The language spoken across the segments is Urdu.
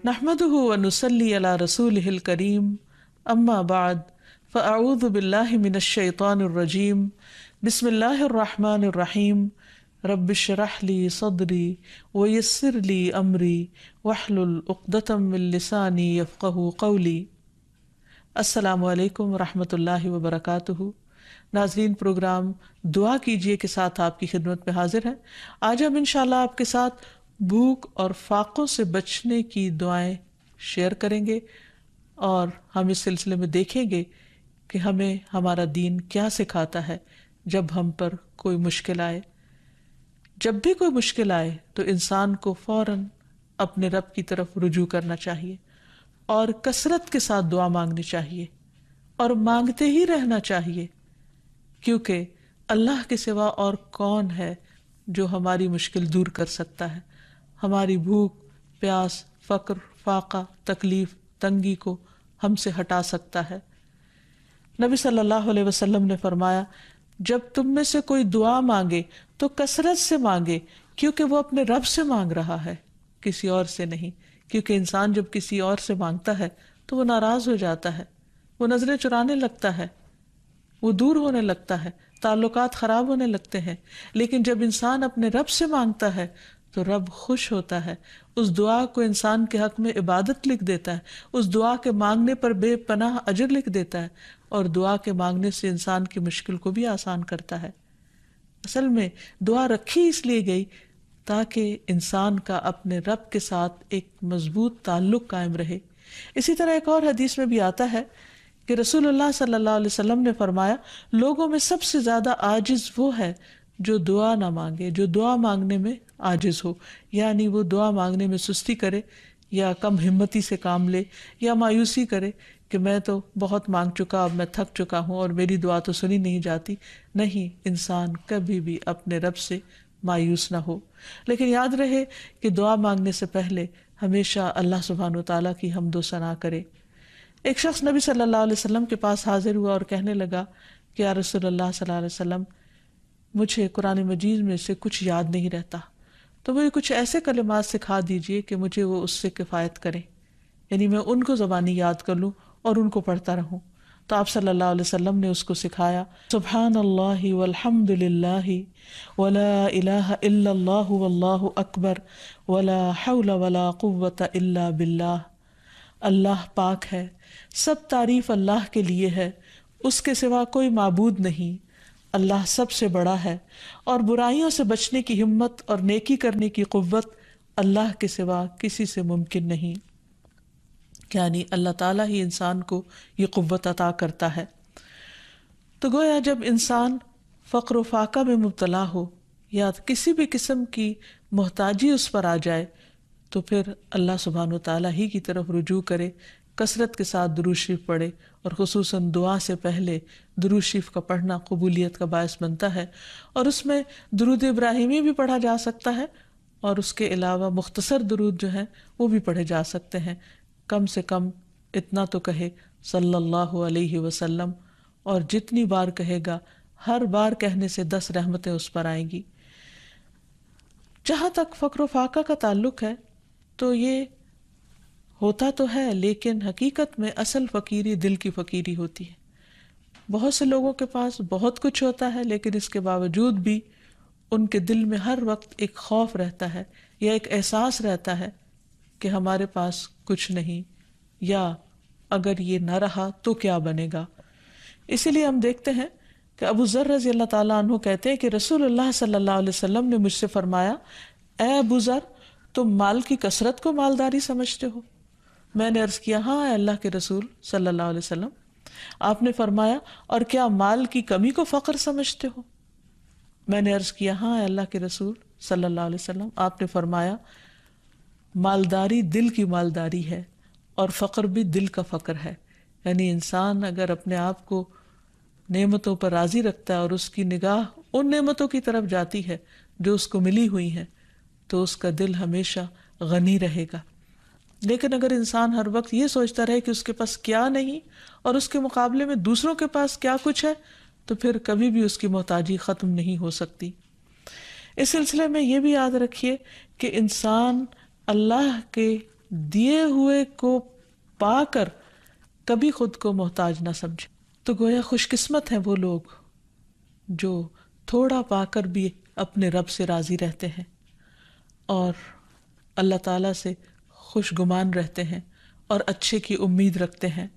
نحمده ونصلي على رسوله الكريم اما بعد فاعوذ بالله من الشيطان الرجيم بسم الله الرحمن الرحيم رب اشرح لي صدري ويسر لي امري واحلل عقدة من لساني يفقهوا قولي۔ السلام علیکم ورحمۃ اللہ وبرکاتہ۔ ناظرین، پروگرام دعا کیجئے کے ساتھ آپ کی خدمت میں حاضر ہیں۔ آج ہم انشاءاللہ آپ کے ساتھ بھوک اور فاقوں سے بچنے کی دعائیں شیئر کریں گے، اور ہم اس سلسلے میں دیکھیں گے کہ ہمیں ہمارا دین کیا سکھاتا ہے جب ہم پر کوئی مشکل آئے۔ جب بھی کوئی مشکل آئے تو انسان کو فوراً اپنے رب کی طرف رجوع کرنا چاہیے اور کثرت کے ساتھ دعا مانگنی چاہیے اور مانگتے ہی رہنا چاہیے، کیونکہ اللہ کے سوا اور کون ہے جو ہماری مشکل دور کر سکتا ہے، ہماری بھوک، پیاس، فقر، فاقہ، تکلیف، تنگی کو ہم سے ہٹا سکتا ہے۔ نبی صلی اللہ علیہ وسلم نے فرمایا، جب تم میں سے کوئی دعا مانگے تو کثرت سے مانگے، کیونکہ وہ اپنے رب سے مانگ رہا ہے، کسی اور سے نہیں۔ کیونکہ انسان جب کسی اور سے مانگتا ہے تو وہ ناراض ہو جاتا ہے، وہ نظریں چرانے لگتا ہے، وہ دور ہونے لگتا ہے، تعلقات خراب ہونے لگتے ہیں۔ لیکن جب انسان اپنے رب سے مانگتا ہے تو رب خوش ہوتا ہے، اس دعا کو انسان کے حق میں عبادت لکھ دیتا ہے، اس دعا کے مانگنے پر بے پناہ اجر لکھ دیتا ہے، اور دعا کے مانگنے سے انسان کی مشکل کو بھی آسان کرتا ہے۔ اصل میں دعا رکھی اس لیے گئی تاکہ انسان کا اپنے رب کے ساتھ ایک مضبوط تعلق قائم رہے۔ اسی طرح ایک اور حدیث میں بھی آتا ہے کہ رسول اللہ صلی اللہ علیہ وسلم نے فرمایا، لوگوں میں سب سے زیادہ عاجز وہ ہے جو دعا نہ مانگے، جو دعا مانگنے میں عاجز ہو، یعنی وہ دعا مانگنے میں سستی کرے یا کم ہمتی سے کام لے یا مایوسی کرے کہ میں تو بہت مانگ چکا، اب میں تھک چکا ہوں اور میری دعا تو سنی نہیں جاتی۔ نہیں، انسان کبھی بھی اپنے رب سے مایوس نہ ہو، لیکن یاد رہے کہ دعا مانگنے سے پہلے ہمیشہ اللہ سبحانہ وتعالیٰ کی حمد و ثنا کرے۔ ایک شخص نبی صلی اللہ علیہ وسلم کے پاس حاضر ہوا اور کہنے لگا کہ یا رسول اللہ صلی اللہ علیہ وسلم، مجھے قرآن مجید میں سے کچھ یاد نہیں رہتا، تو مجھے کچھ ایسے کلمات سکھا دیجئے کہ مجھے وہ اس سے کفایت کریں، یعنی میں ان کو زبانی یاد کر لوں اور ان کو پڑھتا رہوں۔ تو آپ صلی اللہ علیہ وسلم نے اس کو سکھایا، سبحان اللہ والحمد للہ ولا الہ الا اللہ واللہ اکبر ولا حول ولا قوۃ الا باللہ۔ اللہ پاک ہے، سب تعریف اللہ کے لیے ہے، اس کے سوا کوئی معبود نہیں، اللہ سب سے بڑا ہے، اور برائیوں سے بچنے کی ہمت اور نیکی کرنے کی قوت اللہ کے سوا کسی سے ممکن نہیں۔ یعنی اللہ تعالیٰ ہی انسان کو یہ قوت عطا کرتا ہے۔ تو گویا جب انسان فقر و فاقہ میں مبتلا ہو یا کسی بھی قسم کی محتاجی اس پر آ جائے تو پھر اللہ سبحانہ و تعالیٰ ہی کی طرف رجوع کرے، کثرت کے ساتھ درود شریف پڑھے، اور خصوصاً دعا سے پہلے درود شریف کا پڑھنا قبولیت کا باعث بنتا ہے۔ اور اس میں درود ابراہیمی بھی پڑھا جا سکتا ہے، اور اس کے علاوہ مختصر درود جو ہیں وہ بھی پڑھے جا سکتے ہیں۔ کم سے کم اتنا تو کہے صلی اللہ علیہ وسلم، اور جتنی بار کہے گا ہر بار کہنے سے 10 رحمتیں اس پر آئیں گی۔ جہاں تک فقر و فاقہ کا تعلق ہے تو یہ ہوتا تو ہے، لیکن حقیقت میں اصل فقیری دل کی فقیری ہوتی ہے۔ بہت سے لوگوں کے پاس بہت کچھ ہوتا ہے، لیکن اس کے باوجود بھی ان کے دل میں ہر وقت ایک خوف رہتا ہے یا ایک احساس رہتا ہے کہ ہمارے پاس کچھ نہیں، یا اگر یہ نہ رہا تو کیا بنے گا۔ اسی لیے ہم دیکھتے ہیں کہ ابو ذر رضی اللہ تعالیٰ عنہ کہتے ہیں کہ رسول اللہ صلی اللہ علیہ وسلم نے مجھ سے فرمایا، اے ابو ذر، تم مال کی کثرت کو مالداری سمجھتے ہو؟ میں نے عرض کیا، ہاں اے اللہ کے رسول صلی اللہ علیہ وسلم۔ آپ نے فرمایا، اور کیا مال کی کمی کو فقر سمجھتے ہو؟ میں نے عرض کیا، ہاں اے اللہ کے رسول صلی اللہ علیہ وسلم۔ آپ نے فرمایا، مالداری دل کی مالداری ہے اور فقر بھی دل کا فقر ہے۔ یعنی انسان اگر اپنے آپ کو نعمتوں پر راضی رکھتا ہے اور اس کی نگاہ ان نعمتوں کی طرف جاتی ہے جو اس کو ملی ہوئی ہیں، تو اس کا دل ہمیشہ غنی رہے گا۔ لیکن اگر انسان ہر وقت یہ سوچتا رہے کہ اس کے پاس کیا نہیں اور اس کے مقابلے میں دوسروں کے پاس کیا کچھ ہے، تو پھر کبھی بھی اس کی محتاجی ختم نہیں ہو سکتی۔ اس سلسلے میں یہ بھی یاد رکھیے کہ انسان اللہ کے دیے ہوئے کو پا کر کبھی خود کو محتاج نہ سمجھے۔ تو گویا خوش قسمت ہیں وہ لوگ جو تھوڑا پا کر بھی اپنے رب سے راضی رہتے ہیں اور اللہ تعالیٰ سے خوش گمان رہتے ہیں اور اچھے کی امید رکھتے ہیں۔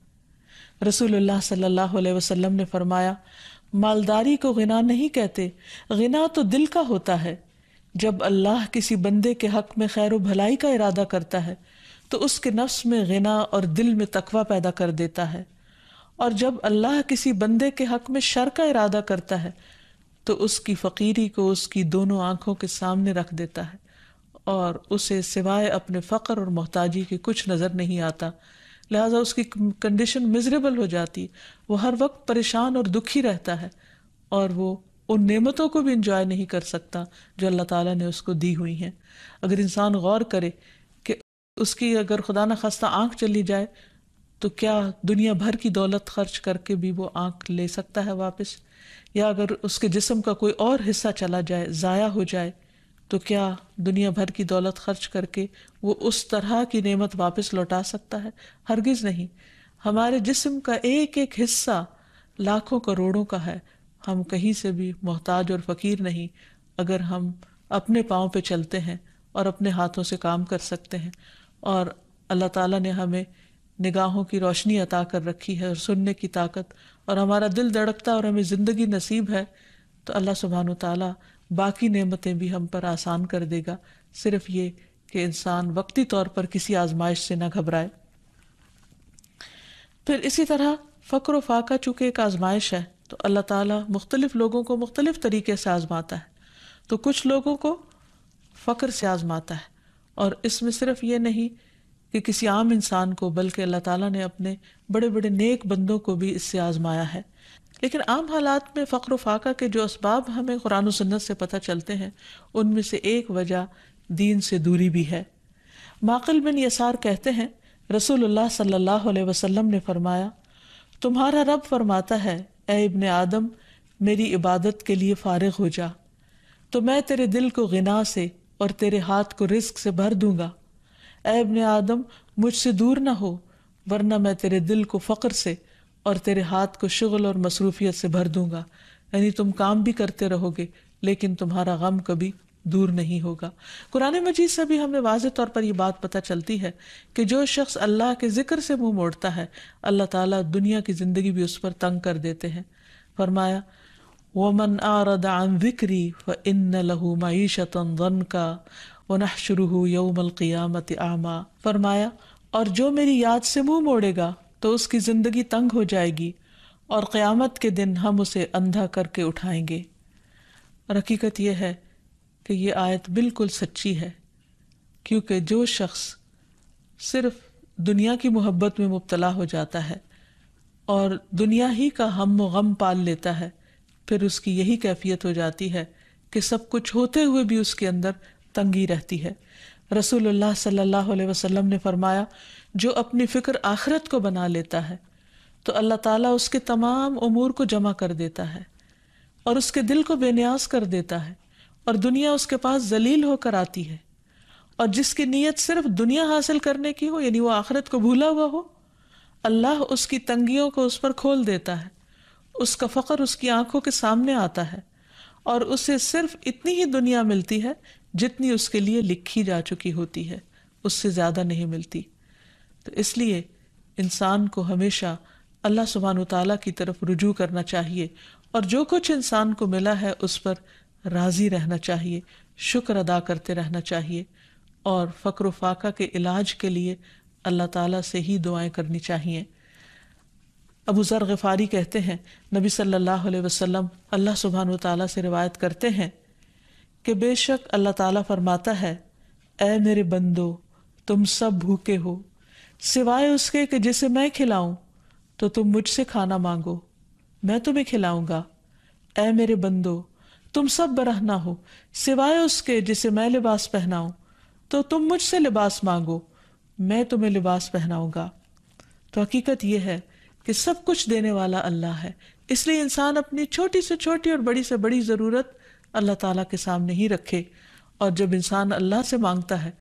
رسول اللہ صلی اللہ علیہ وسلم نے فرمایا، مالداری کو غنا نہیں کہتے، غنا تو دل کا ہوتا ہے۔ جب اللہ کسی بندے کے حق میں خیر و بھلائی کا ارادہ کرتا ہے تو اس کے نفس میں غنا اور دل میں تقویٰ پیدا کر دیتا ہے، اور جب اللہ کسی بندے کے حق میں شر کا ارادہ کرتا ہے تو اس کی فقیری کو اس کی دونوں آنکھوں کے سامنے رکھ دیتا ہے اور اسے سوائے اپنے فقر اور محتاجی کے کچھ نظر نہیں آتا، لہٰذا اس کی کنڈیشن مزریبل ہو جاتی، وہ ہر وقت پریشان اور دکھی رہتا ہے اور وہ ان نعمتوں کو بھی انجوائے نہیں کر سکتا جو اللہ تعالیٰ نے اس کو دی ہوئی ہیں۔ اگر انسان غور کرے کہ اس کی اگر خدا نخواستہ آنکھ چلی جائے تو کیا دنیا بھر کی دولت خرچ کر کے بھی وہ آنکھ لے سکتا ہے واپس؟ یا اگر اس کے جسم کا کوئی اور حصہ چلا جائے، ضائع ہو جائے، تو کیا دنیا بھر کی دولت خرچ کر کے وہ اس طرح کی نعمت واپس لوٹا سکتا ہے؟ ہرگز نہیں۔ ہمارے جسم کا ایک ایک حصہ لاکھوں کروڑوں کا ہے، ہم کہیں سے بھی محتاج اور فقیر نہیں اگر ہم اپنے پاؤں پہ چلتے ہیں اور اپنے ہاتھوں سے کام کر سکتے ہیں، اور اللہ تعالیٰ نے ہمیں نگاہوں کی روشنی عطا کر رکھی ہے اور سننے کی طاقت، اور ہمارا دل دھڑکتا اور ہمیں زندگی نصیب ہے، تو اللہ سبحانہ وتعالیٰ باقی نعمتیں بھی ہم پر آسان کر دے گا، صرف یہ کہ انسان وقتی طور پر کسی آزمائش سے نہ گھبرائے۔ پھر اسی طرح فقر و فاقہ چونکہ ایک آزمائش ہے تو اللہ تعالیٰ مختلف لوگوں کو مختلف طریقے سے آزماتا ہے، تو کچھ لوگوں کو فقر سے آزماتا ہے، اور اس میں صرف یہ نہیں کہ کسی عام انسان کو، بلکہ اللہ تعالیٰ نے اپنے بڑے بڑے نیک بندوں کو بھی اس سے آزمایا ہے۔ لیکن عام حالات میں فقر و فاقہ کے جو اسباب ہمیں قرآن و سنت سے پتہ چلتے ہیں، ان میں سے ایک وجہ دین سے دوری بھی ہے۔ معقل بن یسار کہتے ہیں، رسول اللہ صلی اللہ علیہ وسلم نے فرمایا، تمہارا رب فرماتا ہے، اے ابن آدم، میری عبادت کے لیے فارغ ہو جا تو میں تیرے دل کو غنا سے اور تیرے ہاتھ کو رزق سے بھر دوں گا۔ اے ابن آدم، مجھ سے دور نہ ہو ورنہ میں تیرے دل کو فقر سے اور تیرے ہاتھ کو شغل اور مصروفیت سے بھر دوں گا، یعنی تم کام بھی کرتے رہو گے لیکن تمہارا غم کبھی دور نہیں ہوگا۔ قرآن مجید سے بھی ہمیں واضح طور پر یہ بات پتہ چلتی ہے کہ جو شخص اللہ کے ذکر سے منہ موڑتا ہے، اللہ تعالیٰ دنیا کی زندگی بھی اس پر تنگ کر دیتے ہیں۔ فرمایا، وَمَنْ أَعْرَضَ عَنْ ذِكْرِي فَإِنَّ لَهُ مَعِيشَةً ضَنْكًا وَنَحْشُرُهُ يَوْمَ الْقِيَامَةِ أَعْمَىٰ۔ فرمایا، اور جو میری یاد سے منہ موڑے گا تو اس کی زندگی تنگ ہو جائے گی اور قیامت کے دن ہم اسے اندھا کر کے اٹھائیں گے۔ اور حقیقت یہ ہے کہ یہ آیت بالکل سچی ہے، کیونکہ جو شخص صرف دنیا کی محبت میں مبتلا ہو جاتا ہے اور دنیا ہی کا ہم و غم پال لیتا ہے، پھر اس کی یہی کیفیت ہو جاتی ہے کہ سب کچھ ہوتے ہوئے بھی اس کے اندر تنگی رہتی ہے۔ رسول اللہ صلی اللہ علیہ وسلم نے فرمایا، جو اپنی فکر آخرت کو بنا لیتا ہے تو اللہ تعالیٰ اس کے تمام امور کو جمع کر دیتا ہے اور اس کے دل کو بے نیاز کر دیتا ہے، اور دنیا اس کے پاس ذلیل ہو کر آتی ہے، اور جس کی نیت صرف دنیا حاصل کرنے کی ہو، یعنی وہ آخرت کو بھولا ہوا ہو، اللہ اس کی تنگیوں کو اس پر کھول دیتا ہے، اس کا فقر اس کی آنکھوں کے سامنے آتا ہے اور اسے صرف اتنی ہی دنیا ملتی ہے جتنی اس کے لیے لکھی جا چکی ہوتی ہے، اس سے زیادہ نہیں ملتی۔ تو اس لیے انسان کو ہمیشہ اللہ سبحانہ وتعالیٰ کی طرف رجوع کرنا چاہیے، اور جو کچھ انسان کو ملا ہے اس پر راضی رہنا چاہیے، شکر ادا کرتے رہنا چاہیے، اور فقر و فاقہ کے علاج کے لیے اللہ تعالیٰ سے ہی دعائیں کرنی چاہیے۔ ابو ذر غفاری کہتے ہیں، نبی صلی اللہ علیہ وسلم اللہ سبحانہ وتعالیٰ سے روایت کرتے ہیں کہ بے شک اللہ تعالیٰ فرماتا ہے، اے میرے بندو، تم سب بھوکے ہو سوائے اس کے کہ جسے میں کھلاؤں، تو تم مجھ سے کھانا مانگو، میں تمہیں کھلاؤں گا۔ اے میرے بندو، تم سب برہنہ ہو سوائے اس کے جسے میں لباس پہناؤں، تو تم مجھ سے لباس مانگو، میں تمہیں لباس پہناؤں گا۔ تو حقیقت یہ ہے کہ سب کچھ دینے والا اللہ ہے، اس لیے انسان اپنی چھوٹی سے چھوٹی اور بڑی سے بڑی ضرورت اللہ تعالیٰ کے سامنے ہی رکھے، اور جب انسان اللہ سے مانگتا ہے